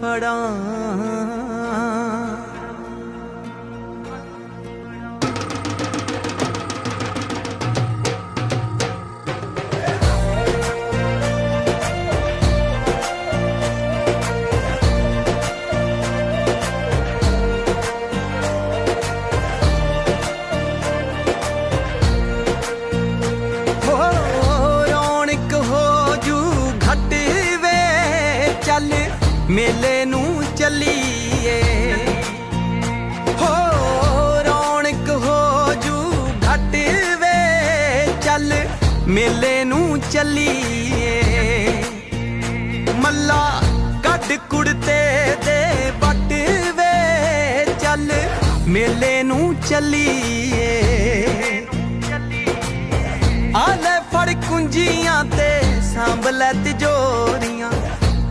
फड़ा। मेले नू चलीए हो रौनक हो जू घट वे चल मेले नू चलीए। मल्ला कट कुड़ते दे बट वे चल मेले नू चलीए। आले फड़ कुंजियां ते सांभले तिजोरियां,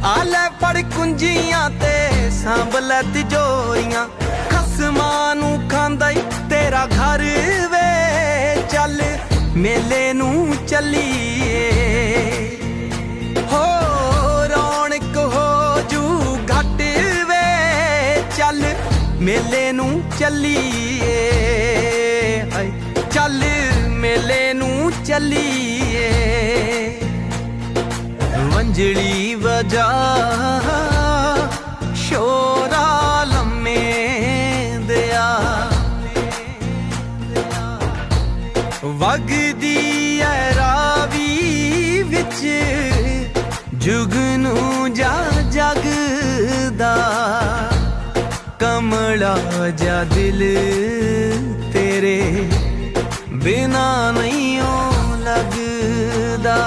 आले फड़ कुंजियां ते सांभले तिजोरियां। खसमां नू खांदा ई तेरा घर वे चल मेले नू चलीए। हो रौनक हो जू घट वे चल मेले नू चलीए। चल मेले नू चलीए। वंजड़ी वजा शोरा लम्मे दिया, वगदी है रावी विच जुगनू जा जगदा। कमला जा दिल तेरे बिना नहीं लगदा।